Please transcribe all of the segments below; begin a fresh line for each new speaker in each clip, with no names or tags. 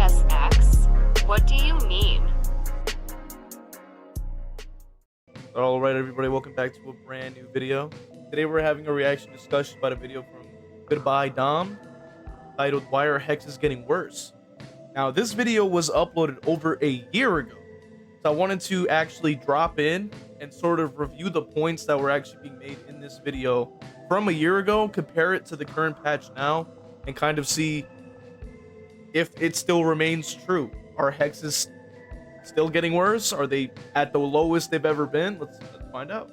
v.h.s.x? What do you mean?
All right, everybody, welcome back to a brand new video. Today we're having a reaction discussion about a video from goodbyedom titled "Why Are Hexes Getting Worse?" Now, this video was uploaded over a year ago, so I wanted to actually drop in and sort of review the points that were actually being made in this video from a year ago, compare it to the current patch now, and kind of see if it still remains true. Are hexes still getting worse? Are they at the lowest they've ever been? Let's find out.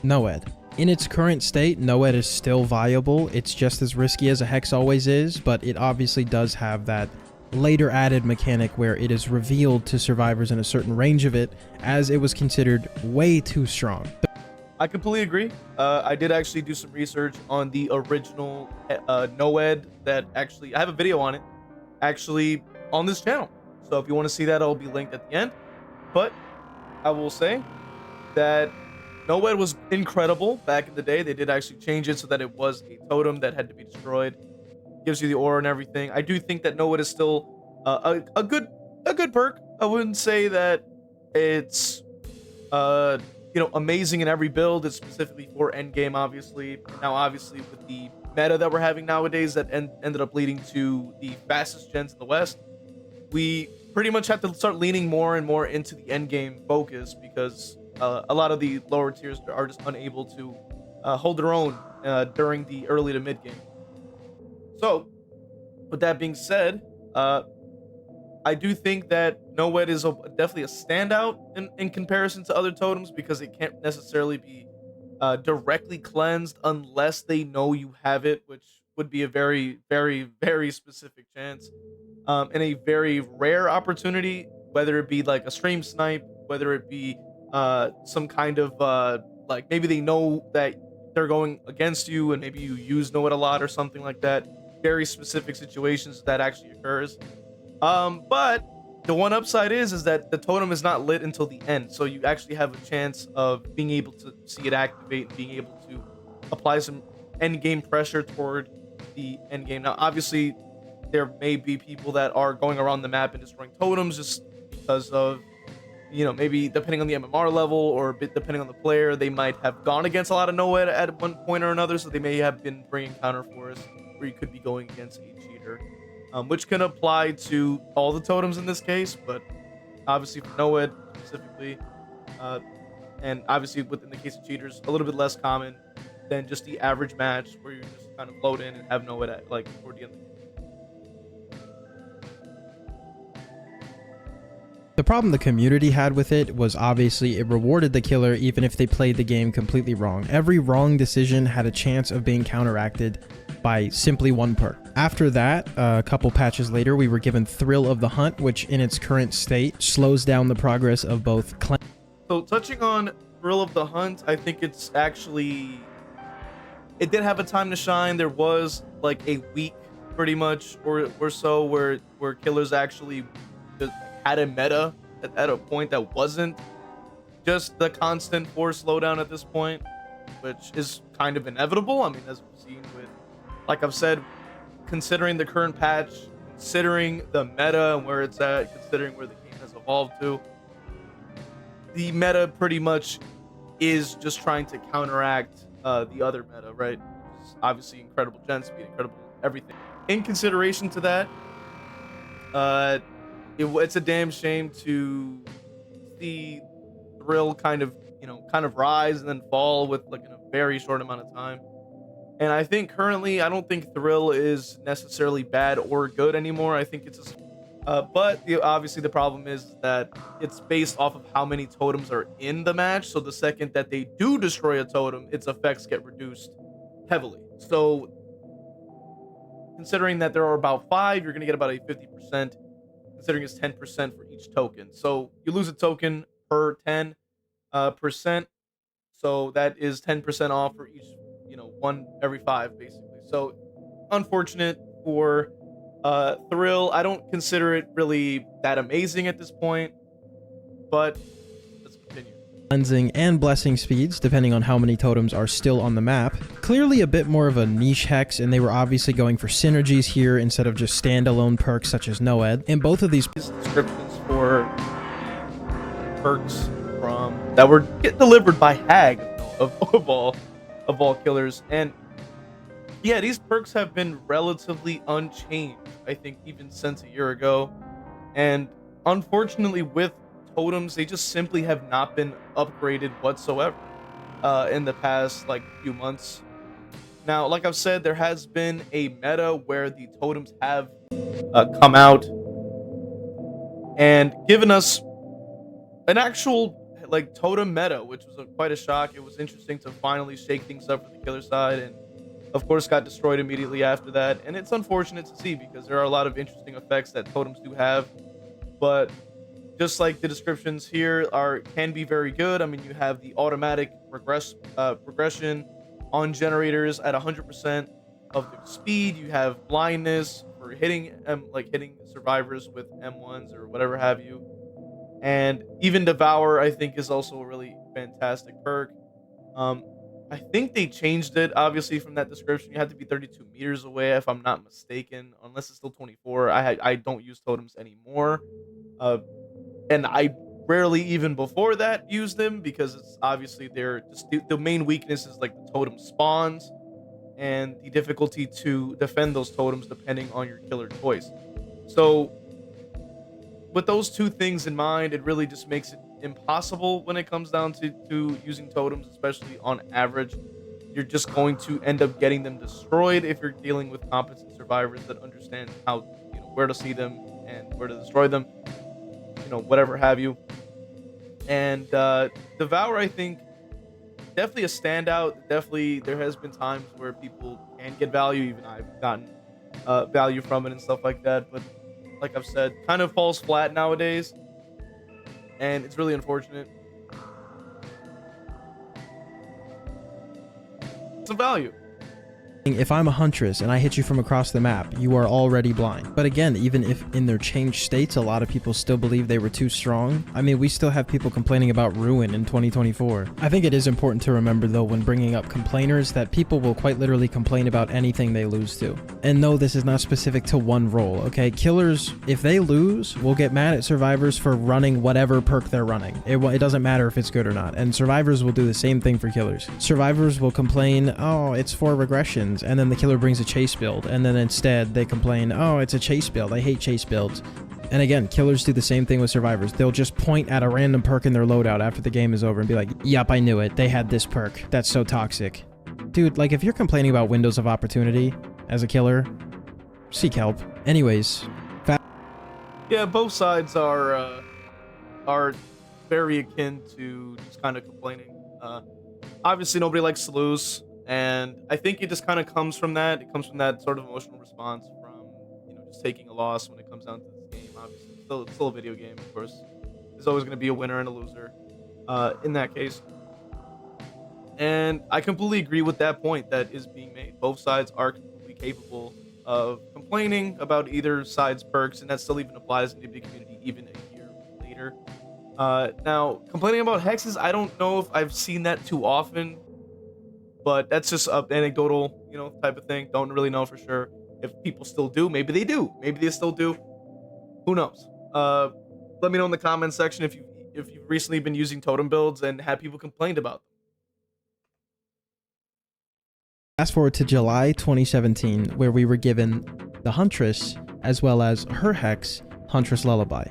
NOED. In its current state, NOED is still viable. It's just as risky as a hex always is, but it obviously does have that later added mechanic where it is revealed to survivors in a certain range of it, as it was considered way too strong.
I completely agree. I did actually do some research on the original NOED that actually, I have a video on it actually on this channel. So if you want to see that, I'll be linked at the end. But I will say that NOED was incredible back in the day. They did actually change it so that it was a totem that had to be destroyed. Gives you the aura and everything. I do think that NOED is still a good perk. I wouldn't say that it's amazing in every build. It's specifically for endgame, obviously. Now, obviously, with the meta that we're having nowadays that ended up leading to the fastest gens in the West, we pretty much have to start leaning more and more into the end game focus because a lot of the lower tiers are just unable to hold their own during the early to mid game. So, with that being said, I do think that NOED is definitely a standout in comparison to other totems because it can't necessarily be directly cleansed unless they know you have it, which would be a very, very, very specific chance. And a very rare opportunity, whether it be like a stream snipe, whether it be some kind of like maybe they know that they're going against you and maybe you use NOED a lot or something like that. Very specific situations that actually occurs. But the one upside is that the totem is not lit until the end, so you actually have a chance of being able to see it activate and being able to apply some end game pressure toward the end game. Now, obviously, there may be people that are going around the map and destroying totems just because of, maybe depending on the MMR level or a bit depending on the player, they might have gone against a lot of NOED at one point or another, so they may have been bringing counter force where you could be going against a cheater, which can apply to all the totems in this case, but obviously for NOED specifically, and obviously within the case of cheaters, a little bit less common than just the average match where you just kind of load in and have NOED at like toward the end of the game.
The problem the community had with it was obviously it rewarded the killer even if they played the game completely wrong. Every wrong decision had a chance of being counteracted by simply one perk. After that, a couple patches later, we were given Thrill of the Hunt, which in its current state slows down the progress of both clan.
So touching on Thrill of the Hunt, I think it's actually, it did have a time to shine. There was like a week pretty much or so where killers actually just had a meta at a point that wasn't just the constant force slowdown at this point, which is kind of inevitable. I mean, as we've seen with, like I've said, considering the current patch, considering the meta and where it's at, considering where the game has evolved to, the meta pretty much is just trying to counteract the other meta, right? It's obviously incredible gen speed, incredible everything. In consideration to that, it's a damn shame to see Thrill kind of rise and then fall with like in a very short amount of time. And I think currently, I don't think Thrill is necessarily bad or good anymore. I think it's just, but obviously the problem is that it's based off of how many totems are in the match. So the second that they do destroy a totem, its effects get reduced heavily. So considering that there are about 5, you're going to get about a 50%. Considering it's 10% for each token, so you lose a token per 10%, so that is 10% off for each, one every 5 basically. So unfortunate for Thrill. I don't consider it really that amazing at this point, but let's continue.
cleansing, and blessing speeds, depending on how many totems are still on the map. Clearly a bit more of a niche hex, and they were obviously going for synergies here instead of just standalone perks such as Noed. And both of these
descriptions for perks from that were delivered by Hag of all killers, and yeah, these perks have been relatively unchanged, I think, even since a year ago. And unfortunately, with totems, they just simply have not been upgraded whatsoever in the past like few months. Now, like I've said, there has been a meta where the totems have come out and given us an actual like totem meta, which was quite a shock. It was interesting to finally shake things up for the killer side, and of course got destroyed immediately after that. And it's unfortunate to see because there are a lot of interesting effects that totems do have, but just like the descriptions here can be very good. I mean, you have the automatic progression on generators at 100% of the speed. You have blindness for hitting hitting survivors with M1s or whatever have you. And even Devour, I think, is also a really fantastic perk. I think they changed it, obviously, from that description. You have to be 32 meters away, if I'm not mistaken, unless it's still 24. I don't use totems anymore. And I rarely even before that use them because it's obviously they're just the main weakness is like the totem spawns and the difficulty to defend those totems depending on your killer choice. So with those two things in mind, it really just makes it impossible when it comes down to using totems, especially on average. You're just going to end up getting them destroyed if you're dealing with competent survivors that understand how, where to see them and where to destroy them, whatever have you. And Devour, I think, definitely a standout. Definitely, there has been times where people can get value. Even I've gotten value from it and stuff like that. But like I've said, kind of falls flat nowadays, and it's really unfortunate. Some value.
If I'm a Huntress and I hit you from across the map, you are already blind. But again, even if in their changed states, a lot of people still believe they were too strong. I mean, we still have people complaining about Ruin in 2024. I think it is important to remember, though, when bringing up complainers, that people will quite literally complain about anything they lose to. And no, this is not specific to one role, okay? Killers, if they lose, will get mad at survivors for running whatever perk they're running. It doesn't matter if it's good or not. And survivors will do the same thing for killers. Survivors will complain, oh, it's for regression. And then the killer brings a chase build, and then instead they complain, oh, it's a chase build, I hate chase builds. And again, killers do the same thing with survivors. They'll just point at a random perk in their loadout after the game is over and be like, yup, I knew it, they had this perk, that's so toxic. Dude, like, if you're complaining about windows of opportunity as a killer, seek help. Anyways,
yeah, both sides are very akin to just kind of complaining. Obviously nobody likes to lose. And I think it just kind of comes from that. It comes from that sort of emotional response from, just taking a loss when it comes down to this game. Obviously, it's still a video game, of course. There's always going to be a winner and a loser in that case. And I completely agree with that point that is being made. Both sides are completely capable of complaining about either side's perks, and that still even applies in the community even a year later. Now, complaining about hexes, I don't know if I've seen that too often. But that's just an anecdotal, type of thing. Don't really know for sure if people still do. Maybe they do. Maybe they still do. Who knows? Let me know in the comments section if you've recently been using totem builds and had people complained about them.
Fast forward to July 2017, where we were given the Huntress as well as her hex, Huntress Lullaby.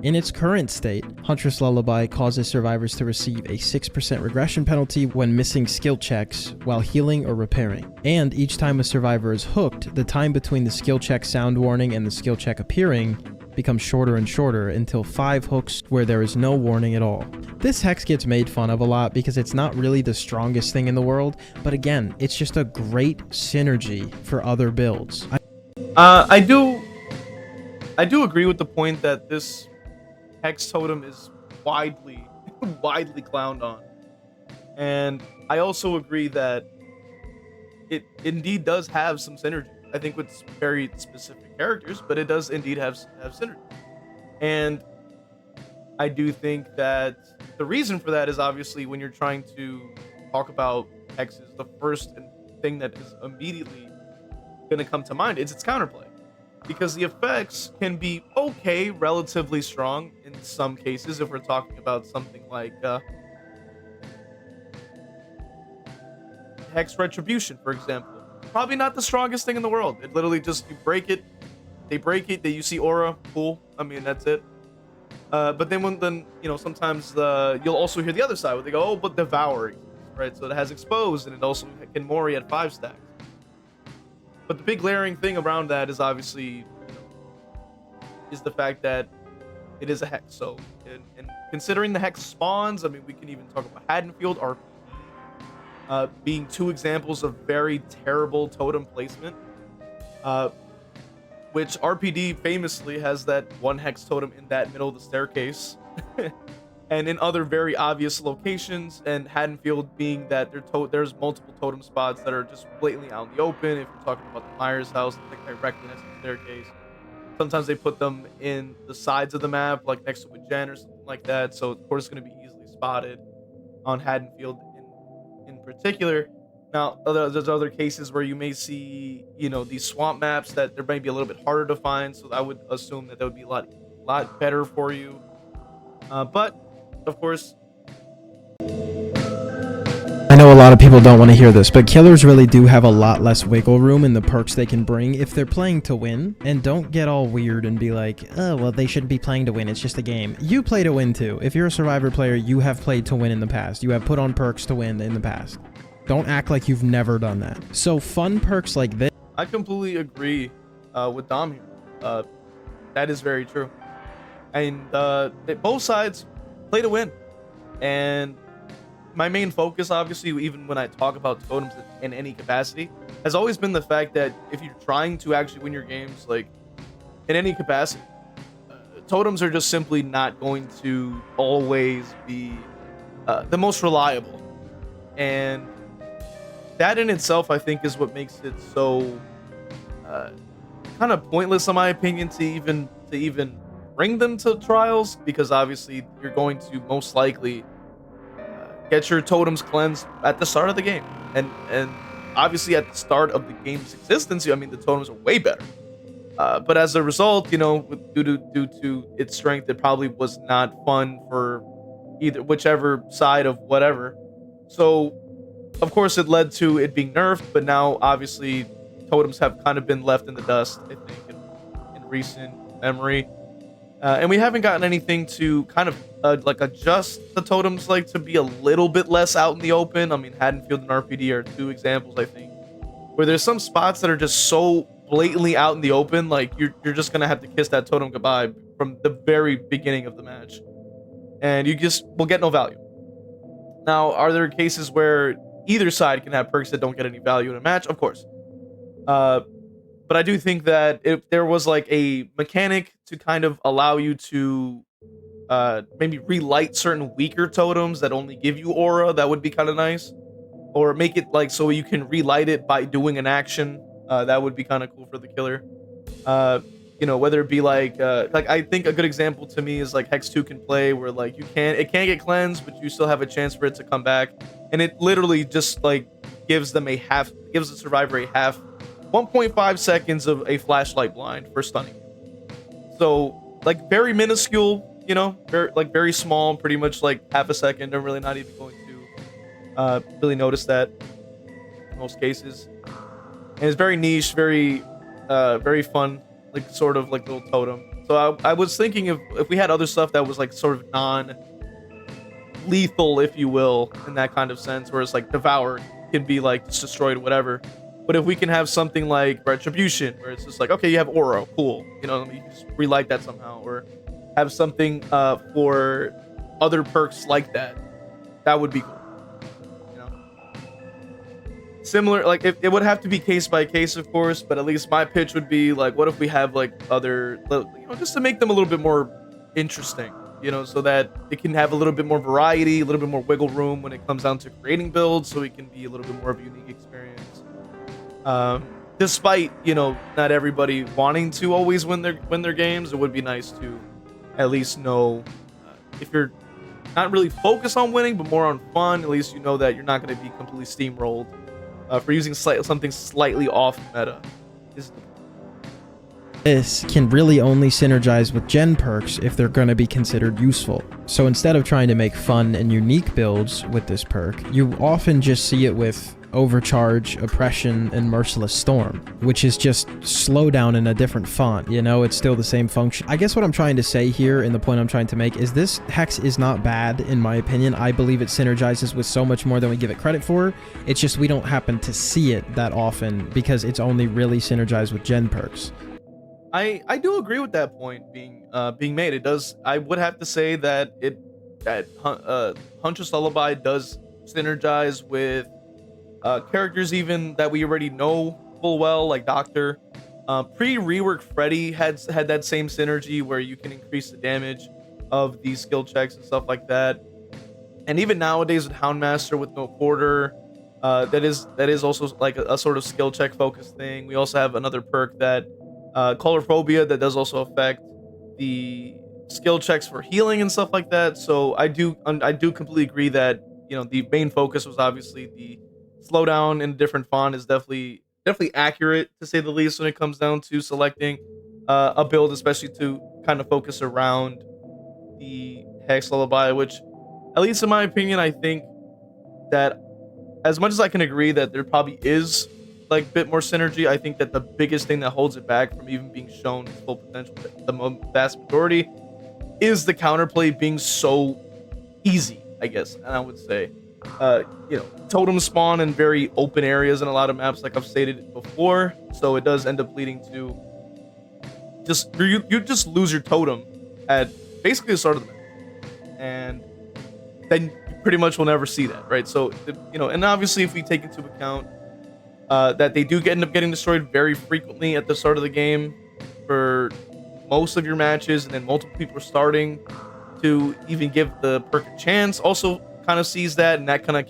In its current state, Huntress Lullaby causes survivors to receive a 6% regression penalty when missing skill checks while healing or repairing. And each time a survivor is hooked, the time between the skill check sound warning and the skill check appearing becomes shorter and shorter until 5 hooks where there is no warning at all. This hex gets made fun of a lot because it's not really the strongest thing in the world, but again, it's just a great synergy for other builds.
I do agree with the point that this Hex totem is widely clowned on, and I also agree that it indeed does have some synergy. I think with very specific characters, but it does indeed have synergy. And I do think that the reason for that is obviously when you're trying to talk about hexes, the first thing that is immediately going to come to mind is its counterplay. Because the effects can be okay, relatively strong in some cases if we're talking about something like Hex Retribution, for example. Probably not the strongest thing in the world. It literally just, you break it, they break it, you see aura, cool. I mean, that's it. But then you know, sometimes you'll also hear the other side where they go, oh, but devouring, right? So it has exposed and it also can mori at 5 stacks. But the big glaring thing around that is obviously is the fact that it is a hex. So, and considering the hex spawns, I mean, we can even talk about Haddonfield, RP, being 2 examples of very terrible totem placement. Which RPD famously has that 1 hex totem in that middle of the staircase, and in other very obvious locations, and Haddonfield being that there's multiple totem spots that are just blatantly out in the open. If you're talking about the Myers house, like directly next to the staircase, sometimes they put them in the sides of the map, like next to a gen or something like that. So of course it's going to be easily spotted on Haddonfield in particular. Now, there's other cases where you may see, you know, these swamp maps that there may be a little bit harder to find. So I would assume that would be a lot better for you. But of course,
I know a lot of people don't want to hear this, but killers really do have a lot less wiggle room in the perks they can bring if they're playing to win. And don't get all weird and be like, oh, well, they shouldn't be playing to win. It's just a game. You play to win too. If you're a Survivor player, you have played to win in the past. You have put on perks to win in the past. Don't act like you've never done that. So fun perks like this.
I completely agree with Dom here. That is very true. And both sides play to win. And my main focus, obviously, even when I talk about totems in any capacity, has always been the fact that if you're trying to actually win your games, like in any capacity, totems are just simply not going to always be the most reliable. And that in itself, I think, is what makes it so kind of pointless, in my opinion, to even bring them to trials, because obviously you're going to most likely get your totems cleansed at the start of the game, and obviously at the start of the game's existence, I mean, the totems are way better. But as a result, you know, due to its strength, it probably was not fun for whichever side of whatever. So, of course, it led to it being nerfed, but now obviously totems have kind of been left in the dust, I think, in recent memory. And we haven't gotten anything to kind of like adjust the totems, like to be a little bit less out in the open. I mean, Haddonfield and RPD are 2 examples, I think, where there's some spots that are just so blatantly out in the open, like you're just gonna have to kiss that totem goodbye from the very beginning of the match, and you just will get no value. Now, are there cases where either side can have perks that don't get any value in a match? Of course. But I do think that if there was like a mechanic to kind of allow you to maybe relight certain weaker totems that only give you aura, that would be kind of nice. Or make it like so you can relight it by doing an action. That would be kind of cool for the killer. You know, whether it be like I think a good example to me is like Hex 2 can play, where like it can't get cleansed, but you still have a chance for it to come back, and it literally just like gives the survivor a half 1.5 seconds of a flashlight blind for stunning. So like very minuscule, you know, very small, pretty much like half a second. I'm really not even going to really notice that in most cases. And it's very niche, very fun, like sort of like little totem. So I was thinking if we had other stuff that was like sort of non-lethal, if you will, in that kind of sense, where it's like devour can be like just destroyed, whatever. But if we can have something like Retribution, where it's just like, okay, you have aura, cool, you know, you can just relight that somehow, or have something for other perks like that, that would be cool. You know, similar, like it would have to be case by case, of course, but at least my pitch would be like, what if we have like other, you know, just to make them a little bit more interesting, you know, so that it can have a little bit more variety, a little bit more wiggle room when it comes down to creating builds, so it can be a little bit more of a unique experience. Despite, you know, not everybody wanting to always win their games, it would be nice to at least know if you're not really focus on winning, but more on fun. At least you know that you're not going to be completely steamrolled for using something slightly off meta.
This can really only synergize with gen perks if they're going to be considered useful. So instead of trying to make fun and unique builds with this perk, you often just see it with Overcharge, Oppression, and Merciless Storm, which is just slowdown in a different font. You know, it's still the same function. I guess what I'm trying to say here, and the point I'm trying to make, is this Hex is not bad, in my opinion. I believe it synergizes with so much more than we give it credit for. It's just we don't happen to see it that often because it's only really synergized with gen perks.
I do agree with that point being made. It does. I would have to say that Huntress Lullaby does synergize with characters even that we already know full well, like Doctor. Pre-rework Freddy had that same synergy where you can increase the damage of these skill checks and stuff like that. And even nowadays with Houndmaster with no quarter, that is also like a sort of skill check focused thing. We also have another perk that Colorphobia that does also affect the skill checks for healing and stuff like that. So I do completely agree that, you know, the main focus was obviously the slowdown in a different font is definitely accurate, to say the least, when it comes down to selecting a build, especially to kind of focus around the Hex Lullaby, which, at least in my opinion, I think that as much as I can agree that there probably is like a bit more synergy, I think that the biggest thing that holds it back from even being shown its full potential, the vast majority, is the counterplay being so easy, I guess. And I would say, you know, totems spawn in very open areas in a lot of maps, like I've stated before. So it does end up leading to just you just lose your totem at basically the start of the map, and then you pretty much will never see that, right? So, you know, and obviously if we take into account that they do end up getting destroyed very frequently at the start of the game for most of your matches, and then multiple people are starting to even give the perk a chance, also kind of sees that, and that kind of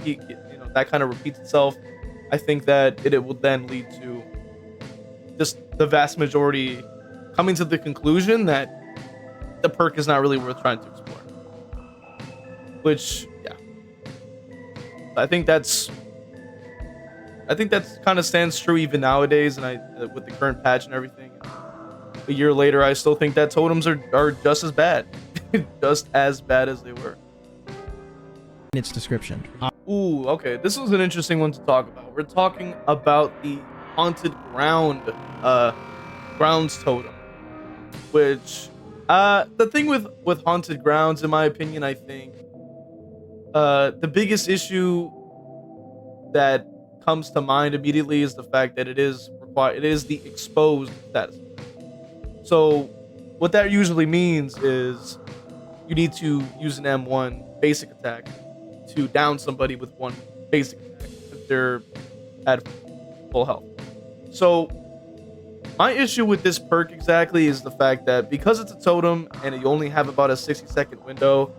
that kind of repeats itself. I think that it will then lead to just the vast majority coming to the conclusion that the perk is not really worth trying to explore. Which, yeah, I think that's kind of stands true even nowadays, and with the current patch and everything. A year later, I still think that totems are just as bad, just as bad as they were.
In its description.
Ooh, okay. This was an interesting one to talk about. We're talking about the haunted grounds totem, which the thing with haunted grounds, in my opinion, I think the biggest issue that comes to mind immediately is the fact that it is the exposed status. So what that usually means is you need to use an M1 basic attack to down somebody with one basic attack if they're at full health. So my issue with this perk exactly is the fact that because it's a totem and you only have about a 60-second window,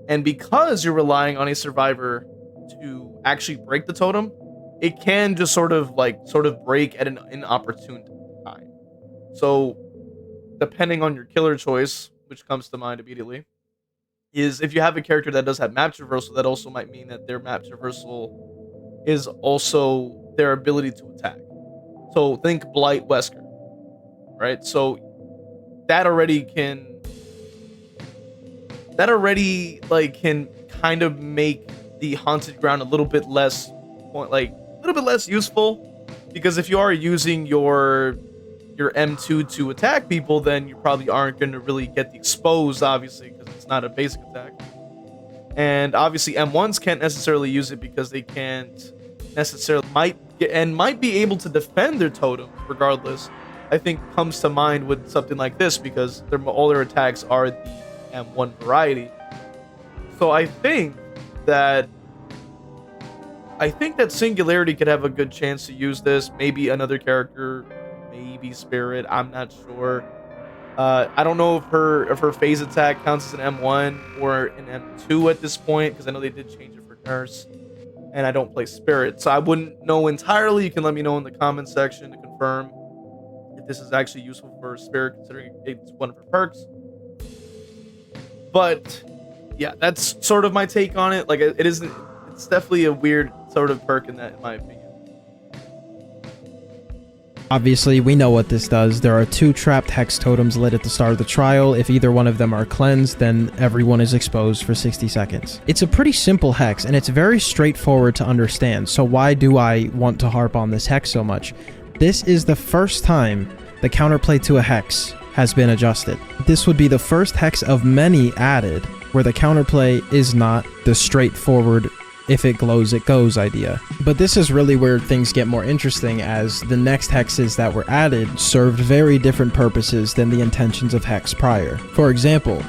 and because you're relying on a survivor to actually break the totem, it can just sort of break at an inopportune time. So depending on your killer choice, which comes to mind immediately, is if you have a character that does have map traversal, that also might mean that their map traversal is also their ability to attack. So think Blight Wesker, right? So that already can kind of make the haunted ground a little bit less useful, because if you are using your M2 to attack people, then you probably aren't going to really get the exposed, obviously, because it's not a basic attack. And obviously M1s can't necessarily use it because they can't necessarily might be able to defend their totem regardless. I think comes to mind with something like this, because all their attacks are the M1 variety. So I think that Singularity could have a good chance to use this. Maybe another character, maybe Spirit. I'm not sure. I don't know if her phase attack counts as an M1 or an M2 at this point, because I know they did change it for Nurse, and I don't play Spirit, so I wouldn't know entirely. You can let me know in the comment section to confirm if this is actually useful for Spirit, considering it's one of her perks. But yeah, that's sort of my take on it. Like it isn't. It's definitely a weird sort of perk in my opinion.
Obviously, we know what this does. There are 2 trapped hex totems lit at the start of the trial. If either one of them are cleansed, then everyone is exposed for 60 seconds. It's a pretty simple hex, and it's very straightforward to understand, so why do I want to harp on this hex so much? This is the first time the counterplay to a hex has been adjusted. This would be the first hex of many added where the counterplay is not the straightforward if it glows, it goes idea. But this is really where things get more interesting, as the next hexes that were added served very different purposes than the intentions of Hex prior. For example,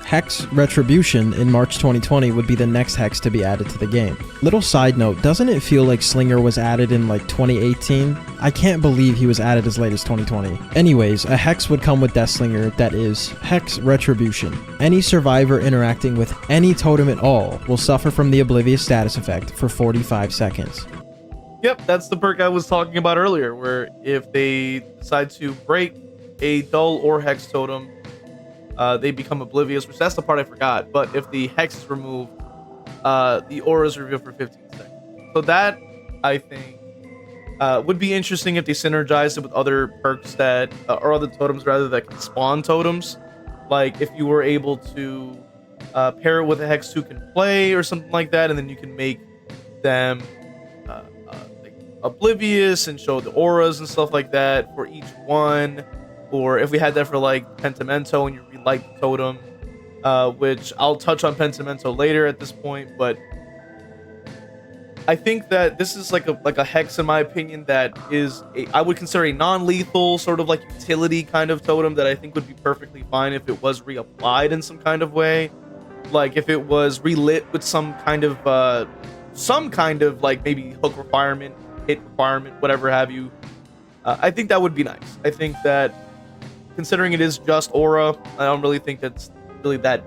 Hex Retribution in March 2020 would be the next hex to be added to the game. Little side note, doesn't it feel like Slinger was added in like 2018? I can't believe he was added as late as 2020. Anyways, a hex would come with Death Slinger that is Hex Retribution. Any survivor interacting with any totem at all will suffer from the Oblivious status effect for 45 seconds.
Yep, that's the perk I was talking about earlier, where if they decide to break a dull or hex totem, they become oblivious, which that's the part I forgot. But if the hex is removed, the aura is revealed for 15 seconds. So that, I think, would be interesting if they synergized it with other perks that, or other totems rather, that can spawn totems. Like if you were able to pair it with a hex who can play or something like that, and then you can make them like oblivious and show the auras and stuff like that for each one. Or if we had that for like Pentimento and you relight the totem, which I'll touch on Pentimento later at this point, but I think that this is like a hex, in my opinion, that is I would consider a non-lethal sort of like utility kind of totem that I think would be perfectly fine if it was reapplied in some kind of way. Like if it was relit with some kind of like maybe hook requirement, hit requirement, whatever have you. I think that would be nice. I think that, considering it is just aura, I don't really think that's really that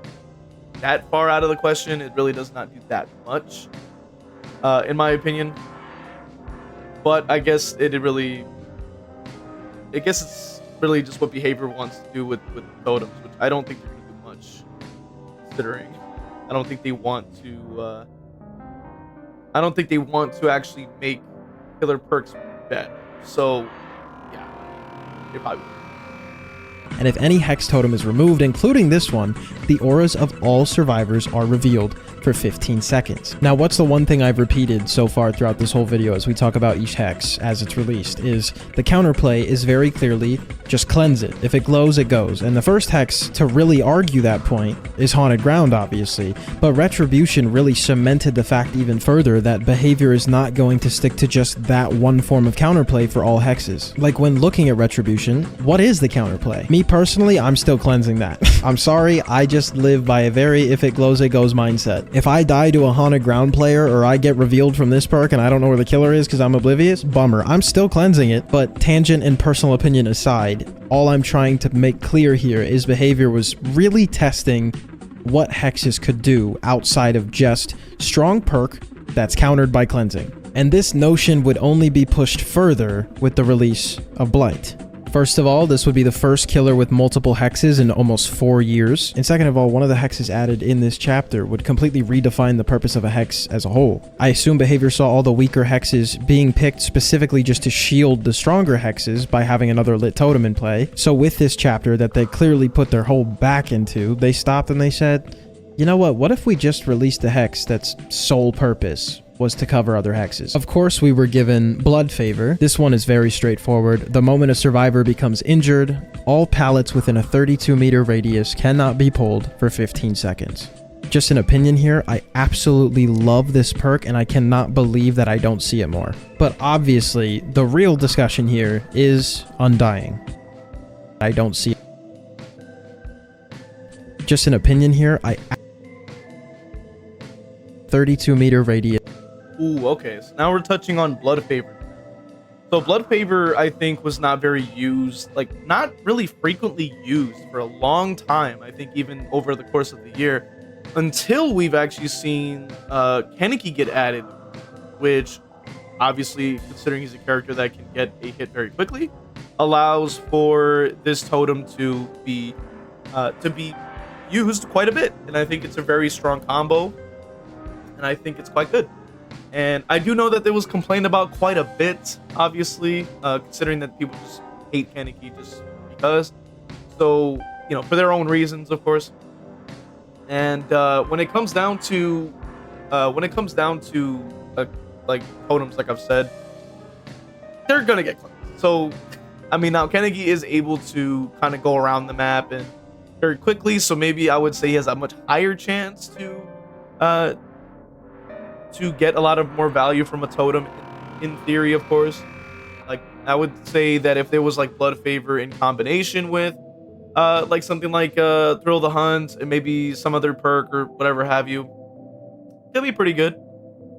far out of the question. It really does not do that much, in my opinion. But I guess it's really just what behavior wants to do with totems, which I don't think they're gonna do much. Considering, I don't think they want to. I don't think they want to actually make killer perks better. So, yeah, they probably would.
And if any hex totem is removed, including this one, the auras of all survivors are revealed for 15 seconds. Now, what's the one thing I've repeated so far throughout this whole video as we talk about each hex as it's released is the counterplay is very clearly just cleanse it. If it glows, it goes. And the first hex to really argue that point is Haunted Ground, obviously, but Retribution really cemented the fact even further that behavior is not going to stick to just that one form of counterplay for all hexes. Like when looking at Retribution, what is the counterplay? Me personally, I'm still cleansing that. I'm sorry, I just live by a very if it glows, it goes mindset. If I die to a Haunted Ground player or I get revealed from this perk and I don't know where the killer is because I'm oblivious, bummer. I'm still cleansing it, but tangent and personal opinion aside, all I'm trying to make clear here is behavior was really testing what hexes could do outside of just strong perk that's countered by cleansing. And this notion would only be pushed further with the release of Blight. First of all, this would be the first killer with multiple hexes in almost 4 years. And second of all, one of the hexes added in this chapter would completely redefine the purpose of a hex as a whole. I assume behavior saw all the weaker hexes being picked specifically just to shield the stronger hexes by having another lit totem in play. So with this chapter that they clearly put their whole back into, they stopped and they said, you know what if we just released a hex that's sole purpose was to cover other hexes? Of course, we were given Blood Favor. This one is very straightforward. The moment a survivor becomes injured, all pallets within a 32-meter radius cannot be pulled for 15 seconds. Just an opinion here, I absolutely love this perk and I cannot believe that I don't see it more. But obviously, the real discussion here is Undying. I don't see it. Just an opinion here, 32-meter radius.
Ooh, okay. So now we're touching on Blood Favor. So Blood Favor, I think, was not very used, like not really frequently used for a long time. I think even over the course of the year, until we've actually seen Kenneki get added, which obviously, considering he's a character that can get a hit very quickly, allows for this totem to be used quite a bit, and I think it's a very strong combo, and I think it's quite good. And I do know that there was complained about quite a bit, obviously, considering that people just hate Kaneki just because. So, you know, for their own reasons, of course. And when it comes down to like totems, like I've said, they're gonna get cleansed. So, I mean, now Kaneki is able to kind of go around the map and very quickly. So maybe I would say he has a much higher chance to get a lot of more value from a totem. In theory, of course. Like, I would say that if there was like Blood Favor in combination with like something like Thrill the Hunt and maybe some other perk or whatever have you, it'll be pretty good,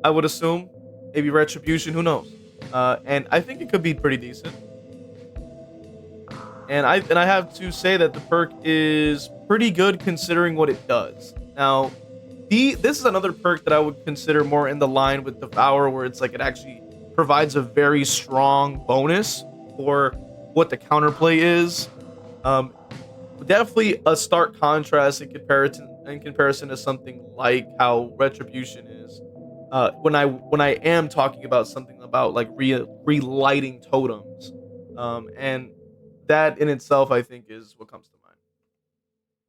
I would assume. Maybe Retribution, who knows? And I think it could be pretty decent. And I have to say that the perk is pretty good considering what it does. Now, this is another perk that I would consider more in the line with Devour, where it's like it actually provides a very strong bonus for what the counterplay is. Definitely a stark contrast in comparison to something like how Retribution is. When I am talking about something about like relighting totems, and that in itself, I think, is what comes to mind.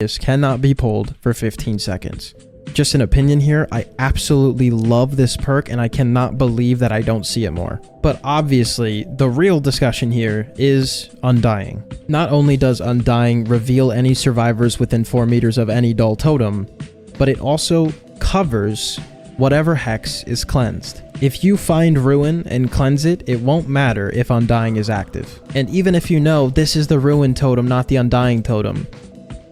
This cannot be pulled for 15 seconds. Just an opinion here, I absolutely love this perk and I cannot believe that I don't see it more. But obviously, the real discussion here is Undying. Not only does Undying reveal any survivors within 4 meters of any dull totem, but it also covers whatever hex is cleansed. If you find Ruin and cleanse it, it won't matter if Undying is active. And even if you know this is the Ruin totem, not the Undying totem,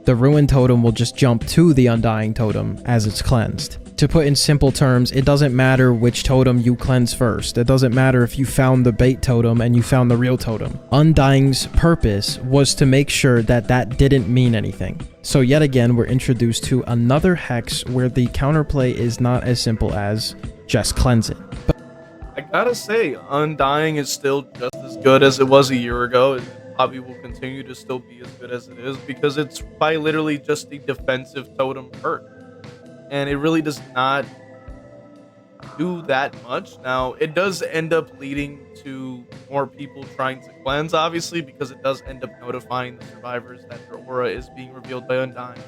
the Ruin totem will just jump to the Undying totem as it's cleansed. To put in simple terms, it doesn't matter which totem you cleanse first. It doesn't matter if you found the bait totem and you found the real totem. Undying's purpose was to make sure that that didn't mean anything. So yet again, we're introduced to another hex where the counterplay is not as simple as just cleanse it.
I gotta say, Undying is still just as good as it was a year ago. It probably will continue to still be as good as it is because it's by literally just the defensive totem perk. And it really does not do that much. Now, it does end up leading to more people trying to cleanse, obviously, because it does end up notifying the survivors that their aura is being revealed by Undying.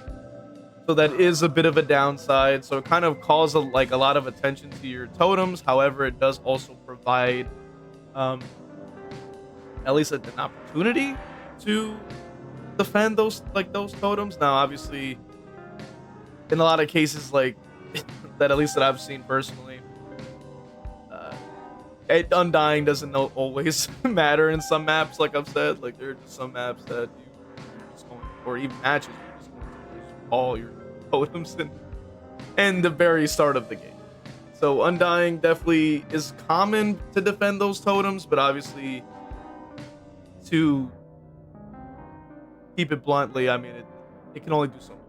So that is a bit of a downside. So it kind of calls a lot of attention to your totems. However, it does also provide at least an opportunity to defend those totems. Now, obviously, in a lot of cases, like that, at least that I've seen personally, Undying doesn't always matter in some maps. Like I've said, like there are just some maps that you just going, or even matches, you're just going to lose all your totems in the very start of the game. So Undying definitely is common to defend those totems, but obviously, to keep it bluntly, I mean, it can only do so much.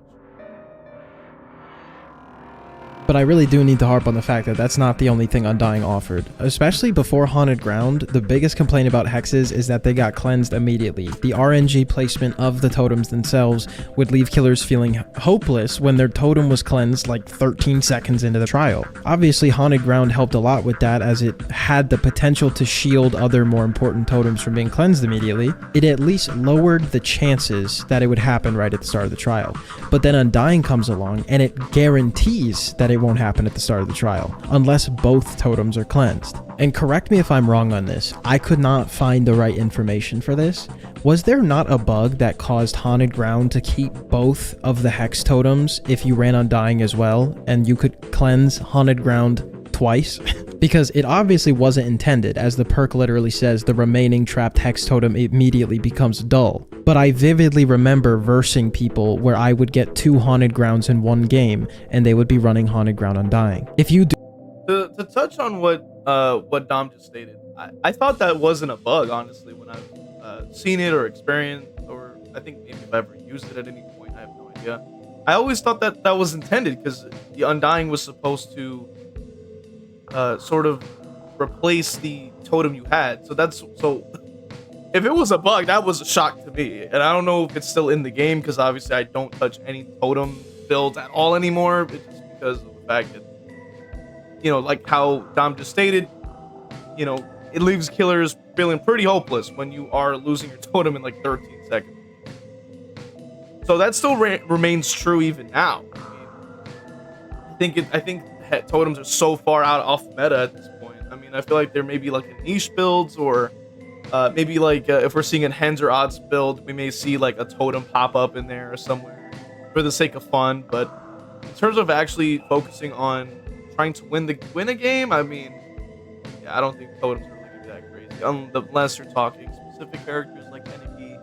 But I really do need to harp on the fact that that's not the only thing Undying offered. Especially before Haunted Ground, the biggest complaint about hexes is that they got cleansed immediately. The RNG placement of the totems themselves would leave killers feeling hopeless when their totem was cleansed like 13 seconds into the trial. Obviously, Haunted Ground helped a lot with that as it had the potential to shield other more important totems from being cleansed immediately. It at least lowered the chances that it would happen right at the start of the trial. But then Undying comes along and it guarantees that it won't happen at the start of the trial, unless both totems are cleansed. And correct me if I'm wrong on this, I could not find the right information for this. Was there not a bug that caused Haunted Ground to keep both of the hex totems if you ran Undying as well, and you could cleanse Haunted Ground twice? Because it obviously wasn't intended, as the perk literally says the remaining trapped hex totem immediately becomes dull. But I vividly remember versing people where I would get 2 Haunted Grounds in one game, and they would be running Haunted Ground Undying. If you do...
To touch on what Dom just stated, I thought that wasn't a bug, honestly, when I've seen it or experienced, or I think maybe if I ever used it at any point, I have no idea. I always thought that that was intended, because the Undying was supposed to sort of replace the totem you had. So if it was a bug, that was a shock to me. And I don't know if it's still in the game, because obviously I don't touch any totem builds at all anymore. It's just because of the fact that, you know, like how Dom just stated, you know, it leaves killers feeling pretty hopeless when you are losing your totem in like 13 seconds. So that still remains true even now. I mean, I think totems are so far out off meta at this point. I mean, I feel like there may be like a niche builds, or maybe like if we're seeing a hands or odds build, we may see like a totem pop up in there somewhere for the sake of fun. But in terms of actually focusing on trying to win a game, I mean, yeah, I don't think totems are really gonna be that crazy, unless you're talking specific characters like enemy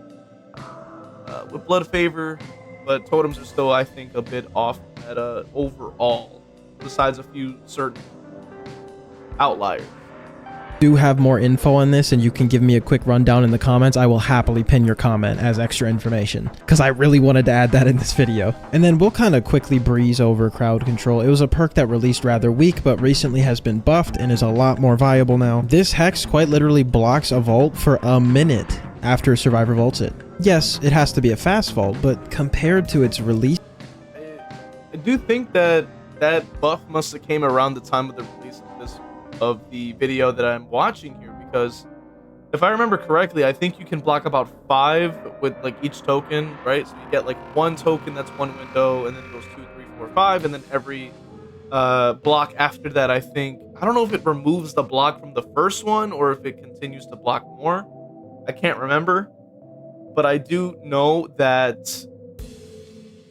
with blood favor. But totems are still, I think, a bit off meta overall, besides a few certain outliers.
Do have more info on this and you can give me a quick rundown in the comments, I will happily pin your comment as extra information, because I really wanted to add that in this video. And then we'll kind of quickly breeze over crowd control. It was a perk that released rather weak, but recently has been buffed and is a lot more viable now. This hex quite literally blocks a vault for a minute after a survivor vaults it. Yes, it has to be a fast vault, but compared to its release,
I do think that buff must have came around the time of the release of the video that I'm watching here, because if I remember correctly, I think you can block about 5 with like each token, right? So you get like 1 token, that's 1 window, and then it goes 2, 3, 4, 5, and then every block after that, I think, I don't know if it removes the block from the first one or if it continues to block more. I can't remember, but I do know that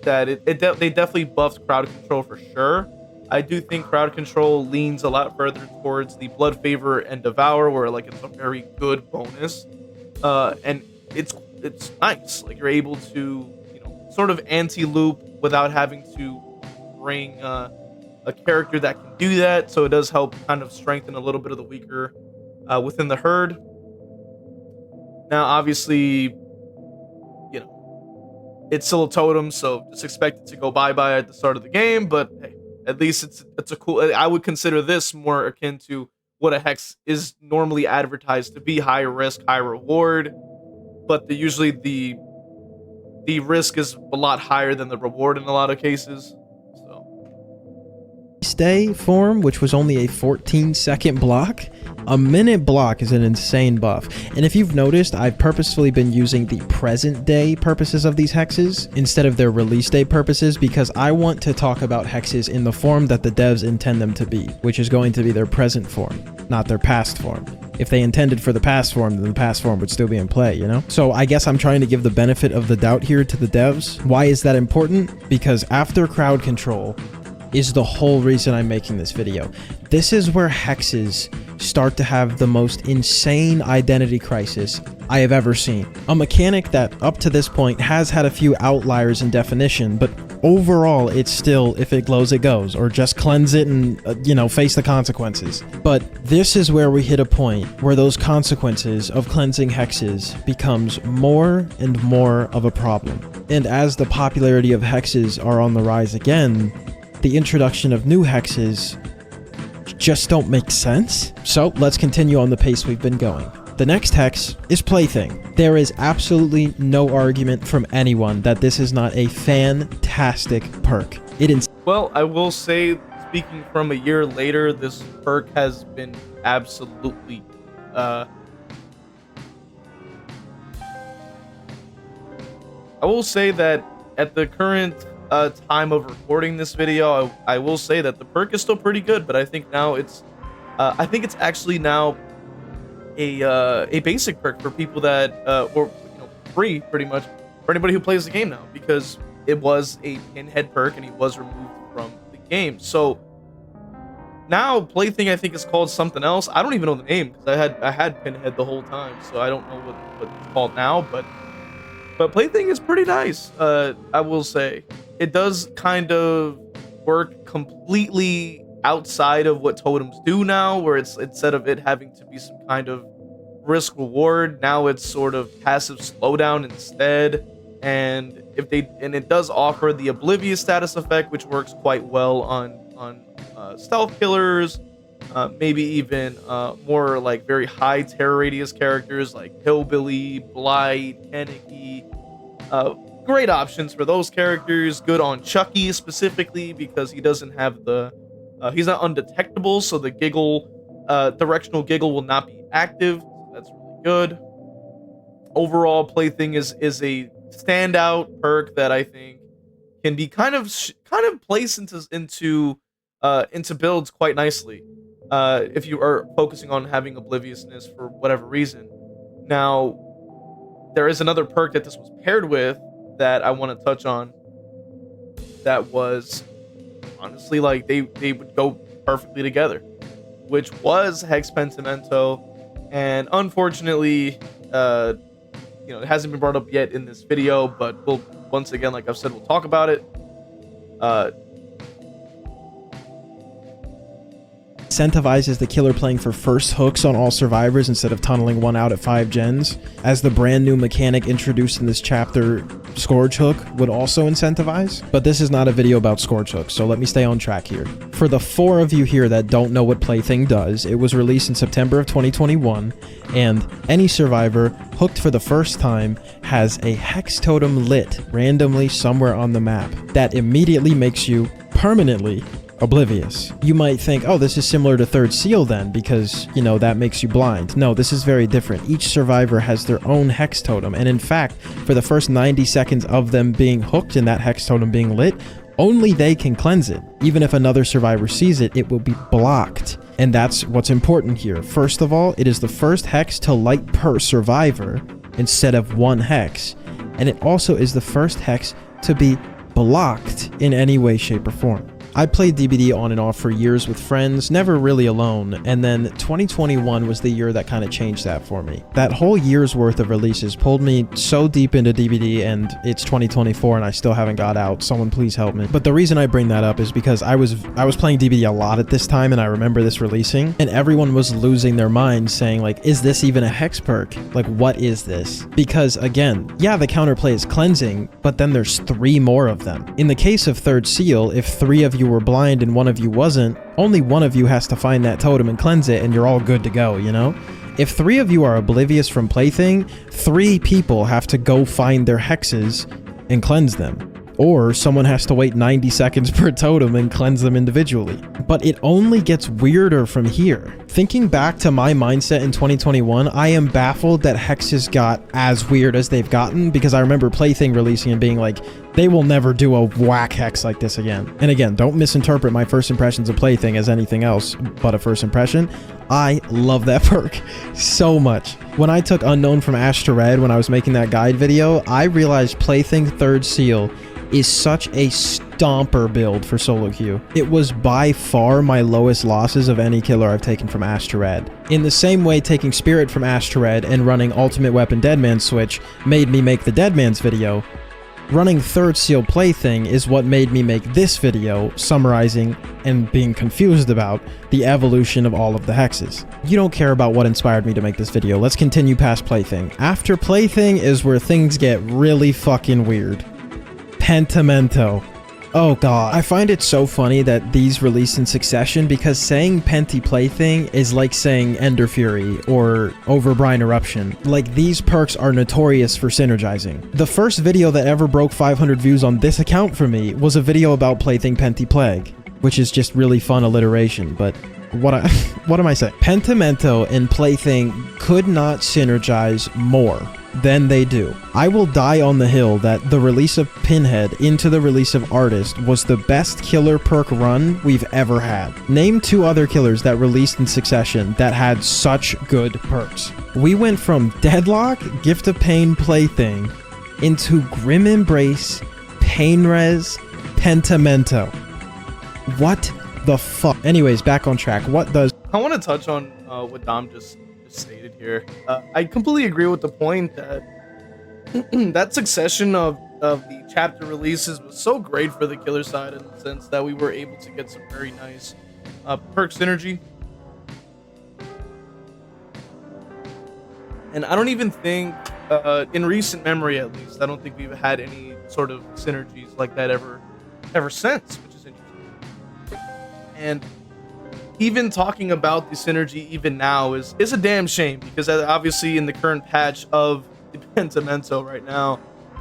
they definitely buffed crowd control for sure. I do think crowd control leans a lot further towards the blood favor and devour, where like it's a very good bonus, and it's nice. Like you're able to, you know, sort of anti-loop without having to bring a character that can do that. So it does help kind of strengthen a little bit of the weaker within the herd. Now, obviously, you know, it's still a totem, so just expect it to go bye-bye at the start of the game. But hey, at least it's a cool. I would consider this more akin to what a hex is normally advertised to be: high risk, high reward. But usually the risk is a lot higher than the reward in a lot of cases.
stay form, which was only a 14-second block. A minute block is an insane buff, and if you've noticed, I've purposefully been using the present day purposes of these hexes instead of their release day purposes, because I want to talk about hexes in the form that the devs intend them to be, which is going to be their present form, not their past form. If they intended for the past form, then the past form would still be in play, you know? So I guess I'm trying to give the benefit of the doubt here to the devs. Why is that important? Because after crowd control is the whole reason I'm making this video. This is where hexes start to have the most insane identity crisis I have ever seen. A mechanic that up to this point has had a few outliers in definition, but overall it's still, if it glows it goes, or just cleanse it and you know, face the consequences. But this is where we hit a point where those consequences of cleansing hexes becomes more and more of a problem. And as the popularity of hexes are on the rise again, the introduction of new hexes just don't make sense. So let's continue on the pace we've been going. The next hex is Plaything. There is absolutely no argument from anyone that this is not a fantastic perk.
Well, I will say, speaking from a year later, this perk has been absolutely I will say that at the current time of recording this video, I will say that the perk is still pretty good, but I think now it's I think it's actually now a basic perk for people that or you know, free pretty much for anybody who plays the game now, because it was a pinhead perk and he was removed from the game. So now Plaything, I think, is called something else. I don't even know the name, because I had pinhead the whole time, so I don't know what it's called now, but Plaything is pretty nice. I will say it does kind of work completely outside of what totems do now, where it's, instead of it having to be some kind of risk reward, now it's sort of passive slowdown instead. And it does offer the oblivious status effect, which works quite well on stealth killers, maybe even more like very high terror radius characters like Hillbilly, Blight, Kenicky. Great options for those characters. Good on Chucky specifically because he doesn't have the he's not undetectable, so the giggle directional giggle will not be active. So that's really good. Overall, Plaything is a standout perk that I think can be kind of placed into builds quite nicely if you are focusing on having obliviousness for whatever reason. Now, there is another perk that this was paired with that I want to touch on. That was honestly like they would go perfectly together, which was Hex Pentimento, and unfortunately, it hasn't been brought up yet in this video, but we'll once again, like I've said, we'll talk about it.
Incentivizes the killer playing for first hooks on all survivors instead of tunneling one out at 5 gens. As the brand new mechanic introduced in this chapter, Scourge Hook would also incentivize. But this is not a video about Scourge Hook, so let me stay on track here. For the 4 of you here that don't know what Plaything does, it was released in September of 2021, and any survivor hooked for the first time has a hex totem lit randomly somewhere on the map that immediately makes you permanently oblivious. You might think, oh, this is similar to Third Seal then, because, that makes you blind. No, this is very different. Each survivor has their own hex totem, and in fact, for the first 90 seconds of them being hooked and that hex totem being lit, only they can cleanse it. Even if another survivor sees it, it will be blocked. And that's what's important here. First of all, it is the first hex to light per survivor instead of 1 hex. And it also is the first hex to be blocked in any way, shape, or form. I played DBD on and off for years with friends, never really alone, and then 2021 was the year that kind of changed that for me. That whole year's worth of releases pulled me so deep into DBD, and it's 2024 and I still haven't got out. Someone please help me. But the reason I bring that up is because I was playing DBD a lot at this time, and I remember this releasing, and everyone was losing their minds saying like, is this even a hex perk? Like, what is this? Because again, yeah, the counterplay is cleansing, but then there's 3 more of them. In the case of Third Seal, if 3 of you were blind and 1 of you wasn't, only 1 of you has to find that totem and cleanse it, and you're all good to go, If 3 of you are oblivious from Plaything, 3 people have to go find their hexes and cleanse them. Or someone has to wait 90 seconds per totem and cleanse them individually. But it only gets weirder from here. Thinking back to my mindset in 2021, I am baffled that hexes got as weird as they've gotten, because I remember Plaything releasing and being like, they will never do a whack hex like this again. And again, don't misinterpret my first impressions of Plaything as anything else but a first impression. I love that perk so much. When I took Unknown from Ash to Red when I was making that guide video, I realized Plaything Third Seal is such a stomper build for solo queue. It was by far my lowest losses of any killer I've taken from Ash to Red. In the same way, taking Spirit from Ash to Red and running Ultimate Weapon Deadman switch made me make the Deadman's video, running Third Seal Plaything is what made me make this video summarizing and being confused about the evolution of all of the hexes. You don't care about what inspired me to make this video. Let's continue past Plaything. After Plaything is where things get really fucking weird. Pentimento. Oh god. I find it so funny that these released in succession, because saying Penti Plaything is like saying Ender Fury or Overbrine Eruption. Like, these perks are notorious for synergizing. The first video that ever broke 500 views on this account for me was a video about Plaything Penti Plague, which is just really fun alliteration, but what am I saying? Pentimento and Plaything could not synergize more than they do. I will die on the hill that the release of Pinhead into the release of Artist was the best killer perk run we've ever had. Name 2 other killers that released in succession that had such good perks. We went from Deadlock, Gift of Pain Plaything into Grim Embrace, Pain Res, Pentimento. What the fuck? Anyways, back on track. What does...
I want to touch on what Dom just stated here. I completely agree with the point that that succession of the chapter releases was so great for the killer side, in the sense that we were able to get some very nice perk synergy. And I don't even think, in recent memory at least, I don't think we've had any sort of synergies like that ever since, which is interesting. And even talking about the synergy even now is a damn shame, because obviously in the current patch of the Pentimento right now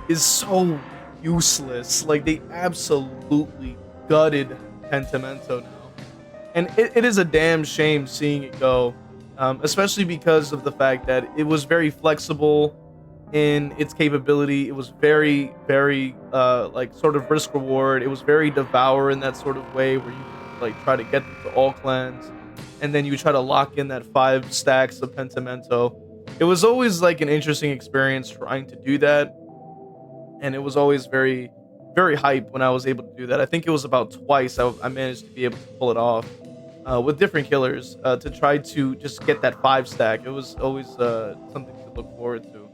is so useless. Like, they absolutely gutted Pentimento now, and it is a damn shame seeing it go, especially because of the fact that it was very flexible in its capability. It was very, very like sort of risk reward. It was very devour in that sort of way, where you could like try to get them to all cleanse, and then you try to lock in that 5 stacks of Pentimento. It was always like an interesting experience trying to do that, and it was always very, very hype when I was able to do that. I think it was about twice I managed to be able to pull it off with different killers, to try to just get that 5 stack. It was always something to look forward to.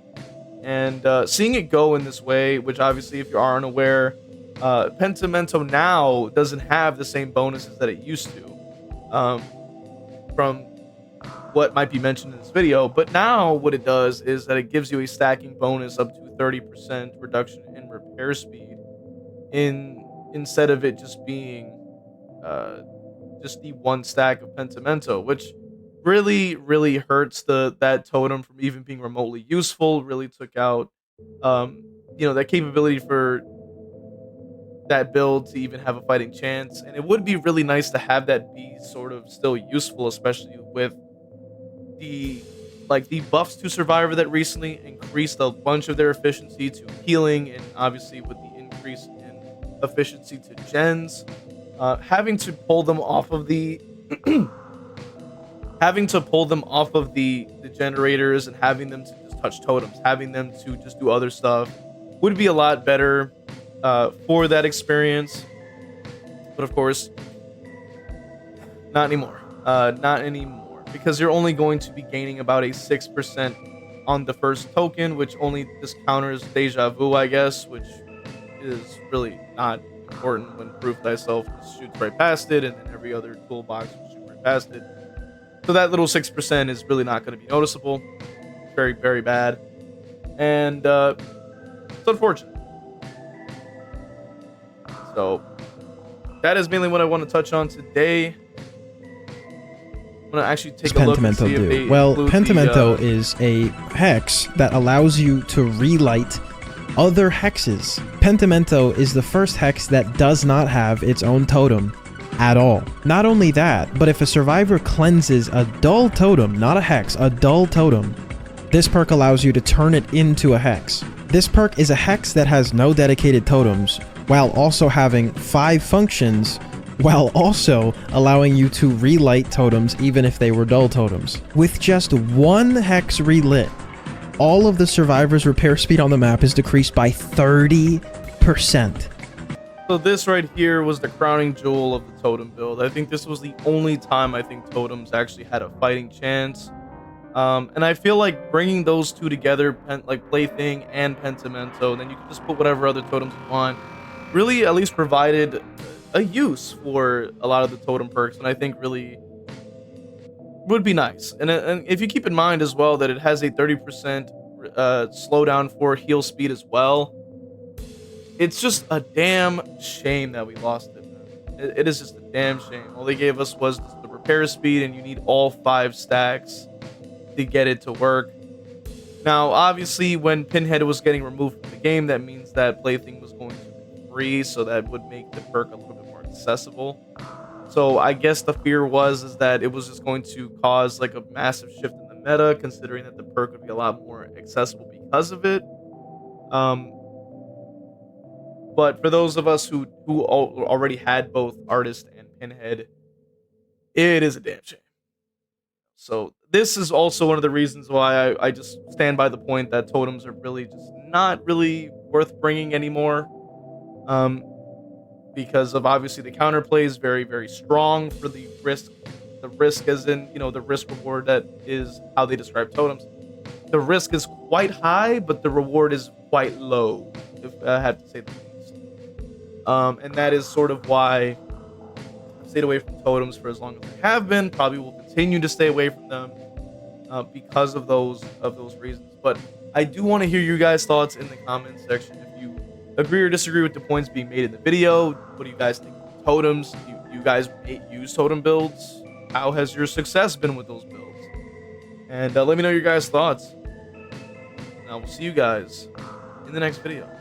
And seeing it go in this way, which obviously, if you are unaware, Pentimento now doesn't have the same bonuses that it used to, from what might be mentioned in this video. But now what it does is that it gives you a stacking bonus up to 30% reduction in repair speed, instead of it just being just the 1 stack of Pentimento, which really, really hurts that totem from even being remotely useful. Really took out that capability for that build to even have a fighting chance. And it would be really nice to have that be sort of still useful, especially with the the buffs to Survivor that recently increased a bunch of their efficiency to healing, and obviously with the increase in efficiency to gens, having to pull them off of the the generators, and having them to just touch totems, having them to just do other stuff, would be a lot better for that experience. But of course, not anymore. Not anymore, because you're only going to be gaining about a 6% on the first token, which only just counters deja vu, I guess, which is really not important when proof thyself just shoots right past it, and then every other toolbox will shoot right past it. So that little 6% is really not going to be noticeable. It's very, very bad, and it's unfortunate. So that is mainly what I want to touch on today. I'm gonna actually take a look and see if they
Pentimento is a hex that allows you to relight other hexes. Pentimento is the first hex that does not have its own totem at all. Not only that, but if a survivor cleanses a dull totem, not a hex, a dull totem, this perk allows you to turn it into a hex. This perk is a hex that has no dedicated totems, while also having 5 functions, while also allowing you to relight totems even if they were dull totems. With just 1 hex relit, all of the survivors' repair speed on the map is decreased by 30%.
So this right here was the crowning jewel of the totem build. I think this was the only time I think totems actually had a fighting chance. And I feel like bringing those two together, like Plaything and Pentimento, and then you can just put whatever other totems you want, really at least provided a use for a lot of the totem perks, and I think really would be nice. And if you keep in mind as well that it has a 30% slowdown for heal speed as well, it's just a damn shame that we lost it, man. It is just a damn shame. All they gave us was the repair speed, and you need all 5 stacks to get it to work. Now, obviously, when Pinhead was getting removed from the game, that means that Plaything was going to be free, so that would make the perk a little bit more accessible. So I guess the fear was that it was just going to cause like a massive shift in the meta, considering that the perk would be a lot more accessible because of it. But for those of us who already had both Artist and Pinhead, it is a damn shame. So this is also one of the reasons why I just stand by the point that totems are really just not really worth bringing anymore. Because of obviously the counterplay is very, very strong for the risk. The risk as in, the risk reward, that is how they describe totems. The risk is quite high, but the reward is quite low, if I have to say the least. And that is sort of why I've stayed away from totems for as long as I have been. Probably will continue to stay away from them because of those reasons. But I do want to hear you guys' thoughts in the comments section. If you agree or disagree with the points being made in the video, what do you guys think of totems? Do you guys use totem builds? how has your success been with those builds? And let me know your guys' thoughts. And I will see you guys in the next video.